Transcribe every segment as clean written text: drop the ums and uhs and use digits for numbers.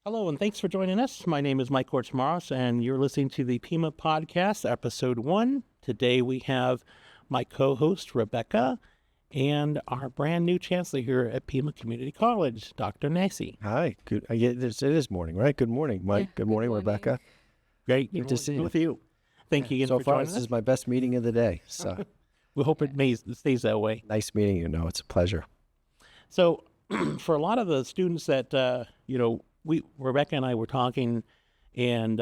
Hello, and thanks for joining us. My name is Mike Korchmaros, and you're listening to the Pima podcast, episode 1. Today we have my co-host, Rebecca, and our brand new chancellor here at Pima Community College, Dr. Nasse. Hi. Good. It is morning, right? Good morning, Mike. Yeah, good morning, morning. Rebecca. Great Good to see you. with you. Thank you again So for far, joining this us. is my best meeting of the day. So We hope it stays that way. nice meeting you. It's a pleasure. So for a lot of the students that, Rebecca and I were talking, and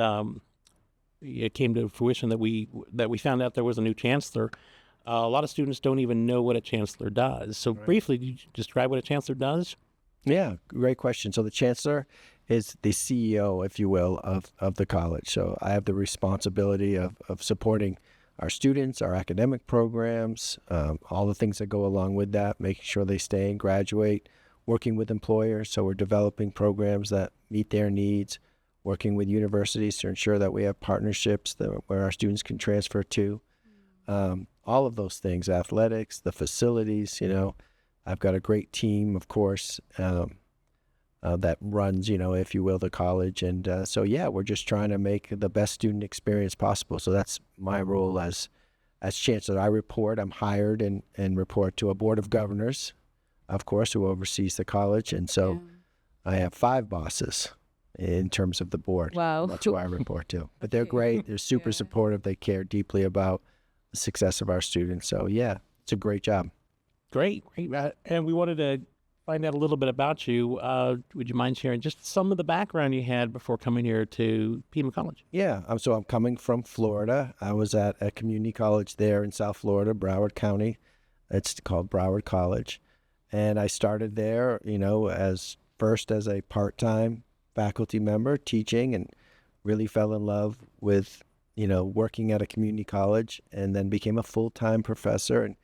it came to fruition that we found out there was a new chancellor. A lot of students don't even know what a chancellor does. So briefly, could you describe what a chancellor does? Yeah, great question. So the chancellor is the CEO, if you will, of the college. So I have the responsibility of supporting our students, our academic programs, all the things that go along with that, making sure they stay and graduate, working with employers. So we're developing programs that meet their needs, working with universities to ensure that we have partnerships where our students can transfer to. All of those things, athletics, the facilities, I've got a great team, of course, that runs, if you will, the college. And we're just trying to make the best student experience possible. So that's my role as chancellor. I'm hired and report to a board of governors, of course, who oversees the college. And so I have 5 bosses in terms of the board. Wow. That's who I report to. But they're great. They're super supportive. They care deeply about the success of our students. So, it's a great job. Great. And we wanted to find out a little bit about you. Would you mind sharing just some of the background you had before coming here to Pima College? Yeah, so I'm coming from Florida. I was at a community college there in South Florida, Broward County. It's called Broward College. And I started there, as a part-time faculty member teaching, and really fell in love with, working at a community college, and then became a full-time professor and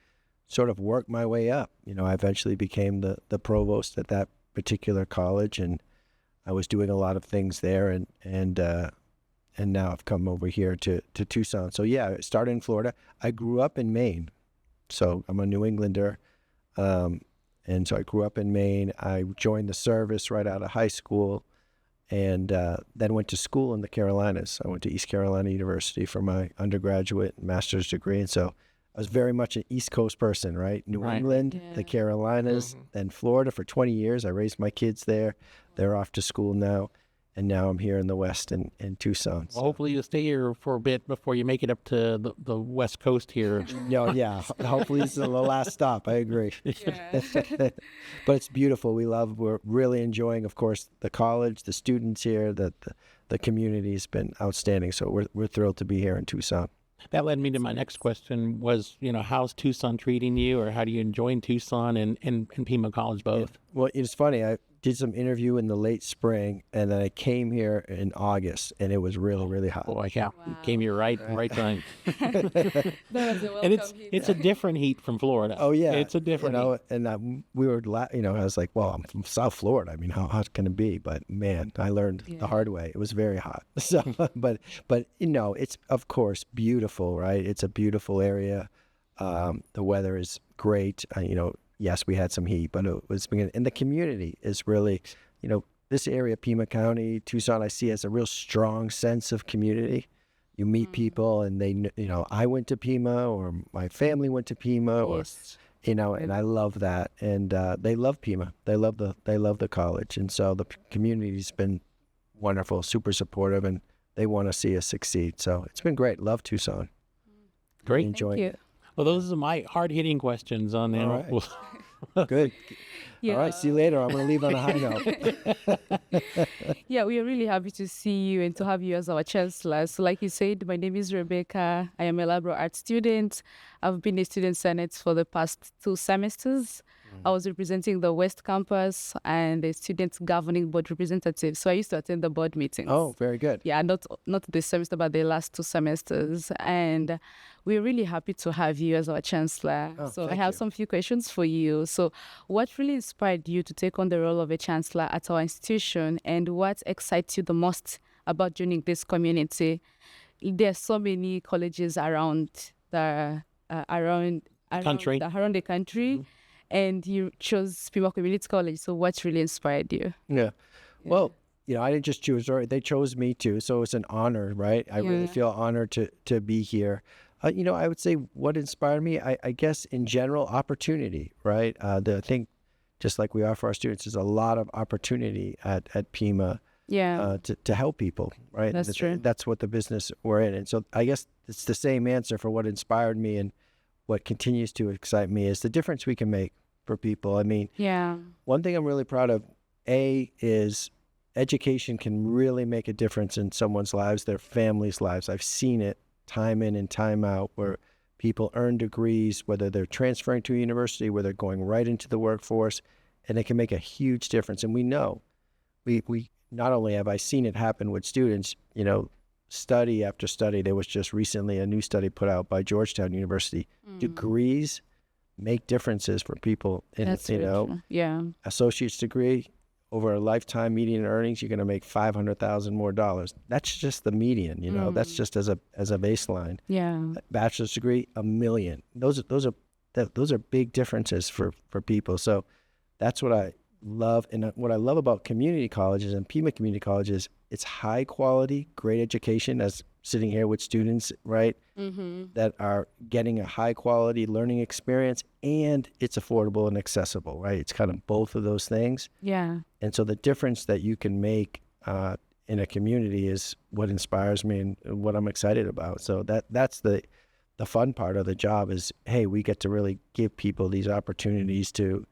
sort of worked my way up. I eventually became the provost at that particular college, and I was doing a lot of things there, and now I've come over here to Tucson. So I started in Florida. I grew up in Maine, so I'm a New Englander. And so I grew up in Maine. I joined the service right out of high school, and then went to school in the Carolinas. I went to East Carolina University for my undergraduate and master's degree. And so I was very much an East Coast person, right? New England, the Carolinas, then Florida for 20 years. I raised my kids there. They're off to school now. And now I'm here in the West in Tucson. Well, hopefully you'll stay here for a bit before you make it up to the West Coast here. Hopefully this is the last stop. I agree. But it's beautiful. We're really enjoying, of course, the college, the students here, the community's been outstanding. So we're thrilled to be here in Tucson. That led me to my next question was, how's Tucson treating you, or how do you enjoy Tucson and Pima College both? Well, it's funny. I did some interview in the late spring, and then I came here in August, and it was really, really hot. Boy, yeah. Came here right time. That was a And welcome heat. it's a different heat from Florida. Oh, yeah. It's a different heat. And we were, I was like, well, I'm from South Florida. I mean, how hot can it be? But man, I learned the hard way. It was very hot. So, but it's of course beautiful, right? It's a beautiful area. The weather is great. Yes, we had some heat, but it was, and the community is really, this area, Pima County, Tucson, I see as a real strong sense of community. You meet people, and they, I went to Pima, or my family went to Pima, or, and I love that. And they love Pima. They love the college. And so the community's been wonderful, super supportive, and they want to see us succeed. So it's been great. Love Tucson. Great. Enjoying Thank it. you. Well, those are my hard-hitting questions on there. All right. Good. All right. See you later. I'm going to leave on a high note. Yeah, we are really happy to see you and to have you as our chancellor. So like you said, my name is Rebecca. I am a liberal arts student. I've been a student senate for the past 2 semesters. I was representing the West Campus and the student governing board representative. So I used to attend the board meetings. Oh, very good. Yeah, not this semester, but the last 2 semesters. And we're really happy to have you as our chancellor. So I thank have you. some few questions for you. So what really inspired you to take on the role of a chancellor at our institution, and what excites you the most about joining this community? There are so many colleges around the Country. around the country. And you chose Pima Community College. So what really inspired you? Yeah. Well, I didn't just choose, or they chose me too. So it's an honor, right? I really Yeah. feel honored to be here. I would say what inspired me, I guess in general, opportunity, right? I think just like we offer our students, there's a lot of opportunity at Pima Yeah, to help people, right? that's true. That's what the business we're in. And so I guess it's the same answer for what inspired me and what continues to excite me is the difference we can make for people. I mean, Yeah, one thing I'm really proud of, is education can really make a difference in someone's lives, their families' lives. I've seen it time in and time out where people earn degrees, whether they're transferring to a university, whether they're going right into the workforce, and it can make a huge difference. And we know, we not only have I seen it happen with students, study after study. There was just recently a new study put out by Georgetown University. Degrees make differences for people in, that's very true. Yeah, associate's degree, over a lifetime median earnings, you're going to make $500,000 more dollars. That's just the median, that's just as a baseline. yeah, Bachelor's degree, $1 million. Those are big differences for people. So that's what I love. And what I love about community colleges and Pima Community College is it's high quality, great education, as sitting here with students, right? That are getting a high quality learning experience, and it's affordable and accessible, right? It's kind of both of those things. yeah. And so the difference that you can make in a community is what inspires me and what I'm excited about. So that's the fun part of the job is, hey, we get to really give people these opportunities to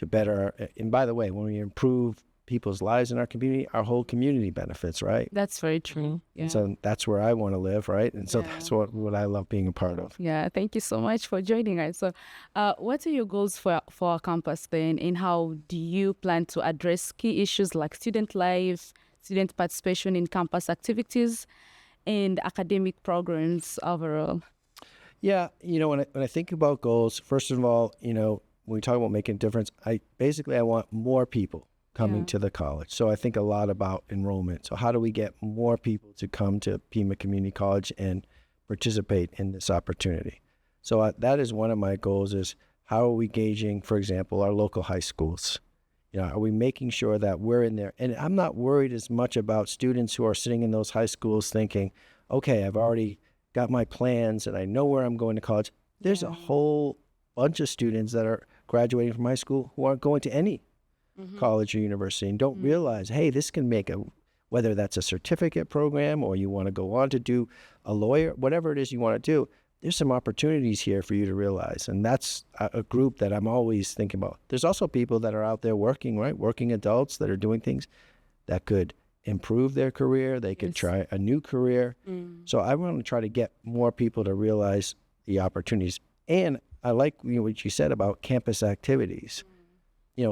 better. And by the way, when we improve people's lives in our community, our whole community benefits, right? That's very true. Yeah. And so that's where I want to live, right? And so Yeah. that's what I love being a part of. Yeah, thank you so much for joining us. So, what are your goals for our campus then, and how do you plan to address key issues like student life, student participation in campus activities, and academic programs overall? Yeah, when I think about goals, first of all, when we talk about making a difference, I want more people coming Yeah. to the college. So I think a lot about enrollment. So how do we get more people to come to Pima Community College and participate in this opportunity? So that is one of my goals is how are we gauging, for example, our local high schools? Are we making sure that we're in there? And I'm not worried as much about students who are sitting in those high schools thinking, okay, I've already got my plans and I know where I'm going to college. There's a whole bunch of students that are graduating from high school who aren't going to any college or university and don't realize, hey, this can make whether that's a certificate program or you want to go on to do a lawyer, whatever it is you want to do, there's some opportunities here for you to realize. And that's a group that I'm always thinking about. There's also people that are out there working, right? Working adults that are doing things that could improve their career. They could try a new career. So I want to try to get more people to realize the opportunities. And I like what you said about campus activities.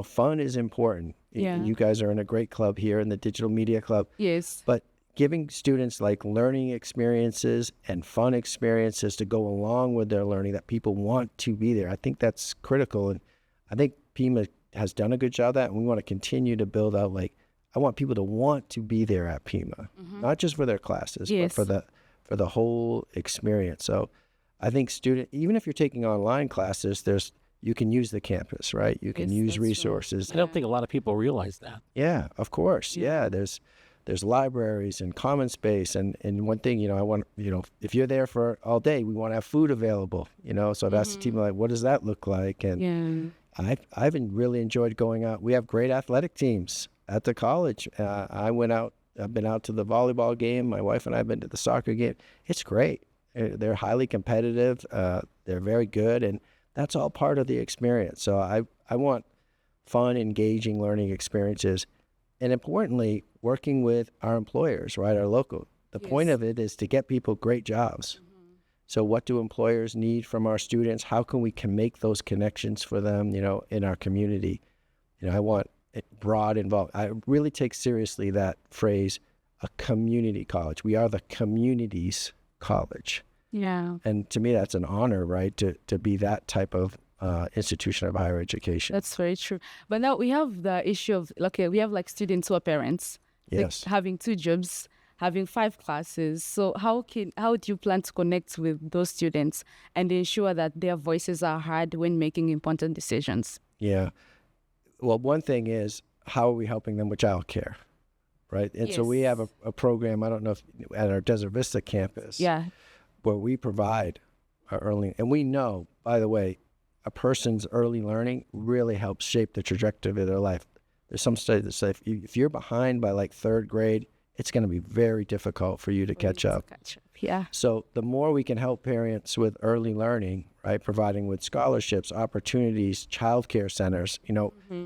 Fun is important. Yeah. You guys are in a great club here in the Digital Media Club. Yes. But giving students like learning experiences and fun experiences to go along with their learning that people want to be there, I think that's critical. And I think Pima has done a good job of that. And we want to continue to build out, I want people to want to be there at Pima, not just for their classes, Yes. but for the whole experience. So I think even if you're taking online classes, you can use the campus, right? You can Yes, use that's right. resources. I don't think a lot of people realize that. Yeah, of course. Yeah, there's libraries and common space. And one thing, I want, if you're there for all day, we want to have food available, so that's the team, what does that look like? And I've really enjoyed going out. We have great athletic teams at the college. I've been out to the volleyball game. My wife and I have been to the soccer game. It's great. They're highly competitive. They're very good. And that's all part of the experience. So I want fun, engaging learning experiences. And importantly, working with our employers, right, our local. The point of it is to get people great jobs. So what do employers need from our students? How can we make those connections for them, in our community? I want it broad involved. I really take seriously that phrase, a community college. We are the community's college. Yeah. And to me, that's an honor, right, to be that type of institution of higher education. That's very true. But now we have the issue of, we have students who are parents, Yes. having 2 jobs, having 5 classes. So how do you plan to connect with those students and ensure that their voices are heard when making important decisions? Yeah. Well, one thing is, how are we helping them with childcare, right? And so we have a program, I don't know if at our Desert Vista campus, Yeah. where we provide our early, and we know, by the way, a person's early learning really helps shape the trajectory of their life. There's some studies that say if you're behind by like third grade, it's going to be very difficult for you to catch up. Yeah. So the more we can help parents with early learning, right, providing with scholarships, opportunities, childcare centers.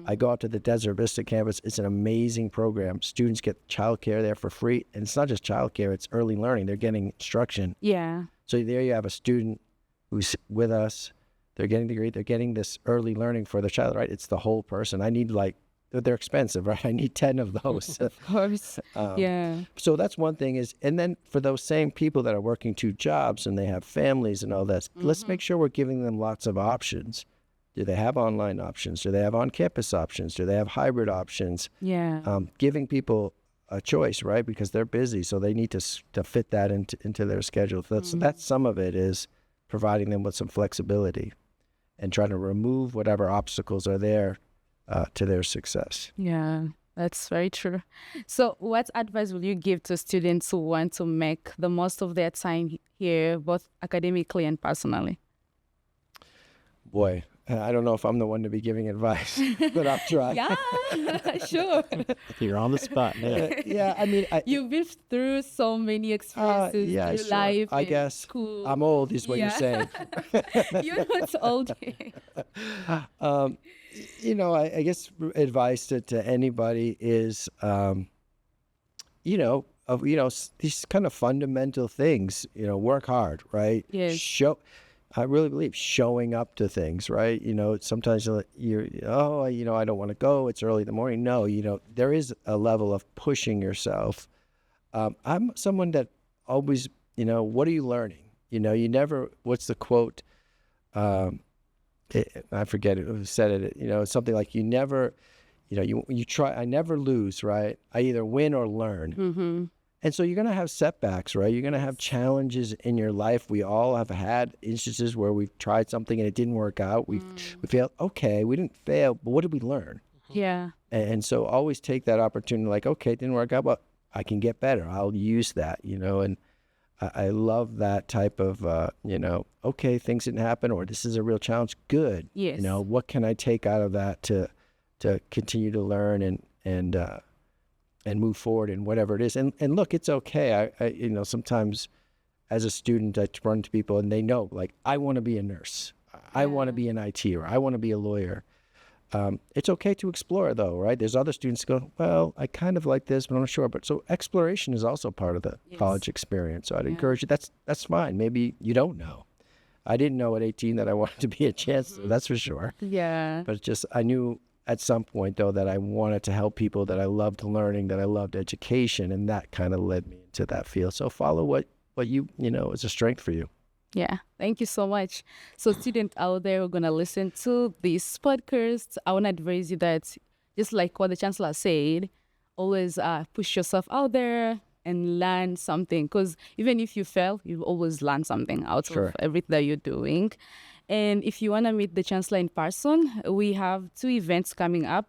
I go out to the Desert Vista campus. It's an amazing program. Students get childcare there for free. And it's not just childcare, it's early learning. They're getting instruction. Yeah. So there you have a student who's with us. They're getting the degree. They're getting this early learning for their child, right? It's the whole person. I need they're expensive, right? I need 10 of those. Of course. Yeah. So that's one thing and then for those same people that are working 2 jobs and they have families and all that, let's make sure we're giving them lots of options. Do they have online options? Do they have on-campus options? Do they have hybrid options? Yeah. Giving people a choice, right? Because they're busy, so they need to fit that into their schedule. So that's some of it is providing them with some flexibility and trying to remove whatever obstacles are there to their success. Yeah, that's very true. So what advice will you give to students who want to make the most of their time here, both academically and personally? Boy, I don't know if I'm the one to be giving advice, but I'll try. Yeah, sure. You're on the spot. Yeah. Yeah, I mean, You've been through so many experiences yeah, through sure. life I and guess school. I'm old is what you're saying. You're not old. I guess advice to anybody is, these kind of fundamental things, work hard, right? Yes. I really believe showing up to things, right? Sometimes I don't want to go. It's early in the morning. No, there is a level of pushing yourself. I'm someone that always, what are you learning? You never, what's the quote? I forget who said it, something like you never, you try, I never lose, right? I either win or learn. Mm-hmm. And so you're going to have setbacks, right? You're going to have challenges in your life. We all have had instances where we've tried something and it didn't work out. We failed. Okay, we didn't fail, but what did we learn? Yeah. And so always take that opportunity like, okay, it didn't work out, but I can get better. I'll use that, and I love that type of, okay, things didn't happen or this is a real challenge. Good. Yes. What can I take out of that to continue to learn and move forward in whatever it is. And look, it's okay. I sometimes as a student, I run to people and they know, like, I want to be a nurse. I want to be an IT or I want to be a lawyer. It's okay to explore though, right? There's other students who go, well, I kind of like this, but I'm not sure. But so exploration is also part of the college experience. So I'd encourage you, that's fine. Maybe you don't know. I didn't know at 18 that I wanted to be a chancellor, that's for sure. Yeah. But just, I knew at some point, though, that I wanted to help people, that I loved learning, that I loved education, and that kind of led me into that field. So follow what you is a strength for you. Yeah, thank you so much. So students out there who are going to listen to this podcast, I want to advise you that just like what the Chancellor said, always push yourself out there and learn something. Because even if you fail, you always learn something out of everything that you're doing. And if you want to meet the Chancellor in person, we have 2 events coming up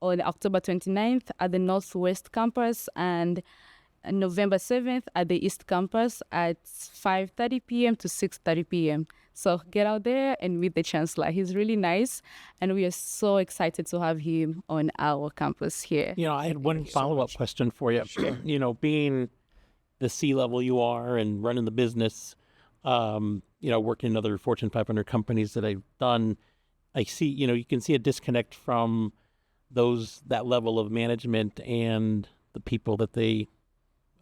on October 29th at the Northwest Campus and November 7th at the East Campus at 5:30 p.m. to 6:30 p.m. So get out there and meet the Chancellor. He's really nice, and we are so excited to have him on our campus here. I had one follow-up question for you. Being the C-level you are and running the business, working in other Fortune 500 companies that I've done, I see, you can see a disconnect from that level of management and the people that they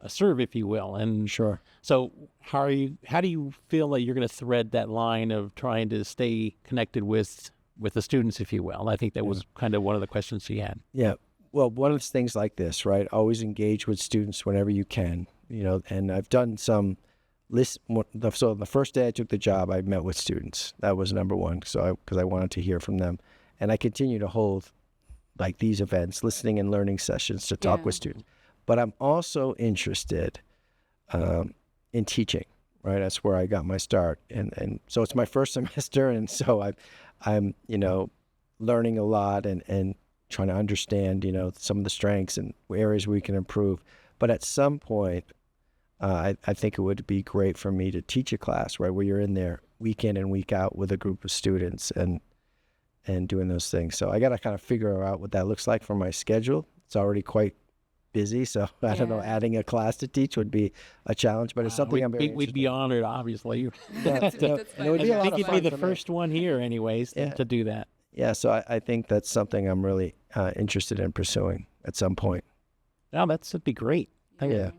serve, if you will. And sure. So how do you feel like you're going to thread that line of trying to stay connected with the students, if you will? I think that was kind of one of the questions she had. Yeah. Well, one of the things like this, right? Always engage with students whenever you can, and I've done some so the first day I took the job, I met with students. That was number one. So because I wanted to hear from them, and I continue to hold like these events, listening and learning sessions to talk with students. But I'm also interested in teaching, right? That's where I got my start. And so it's my first semester. And so I'm learning a lot and trying to understand, some of the strengths and areas we can improve. But at some point, I think it would be great for me to teach a class, right, where you're in there week in and week out with a group of students and doing those things. So I got to kind of figure out what that looks like for my schedule. It's already quite busy, so I don't know, adding a class to teach would be a challenge, but it's something I'm very We'd be honored, obviously. Yeah, no, and it would be a I lot think of you'd be fun the for me. first one here anyways to do that. Yeah, so I think that's something I'm really interested in pursuing at some point. Now that'd be great. Yeah.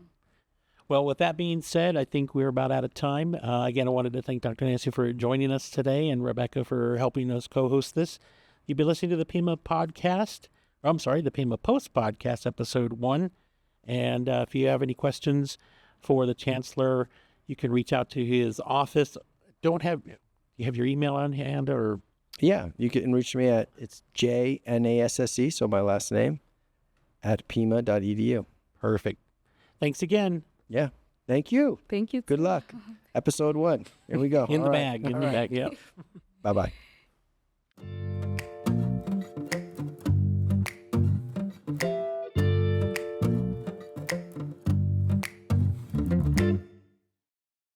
Well, with that being said, I think we're about out of time. Again, I wanted to thank Dr. Nasse for joining us today and Rebecca for helping us co-host this. You've been listening to the Pima podcast. The Pima Post podcast, episode 1. And if you have any questions for the Chancellor, you can reach out to his office. You have your email on hand, or? Yeah, you can reach me at, it's JNASSE, so my last name, at pima.edu. Perfect. Thanks again. Yeah, thank you. Thank you. Good luck. Episode 1. Here we go. In the All bag. right. In the bag. Yeah. Bye-bye.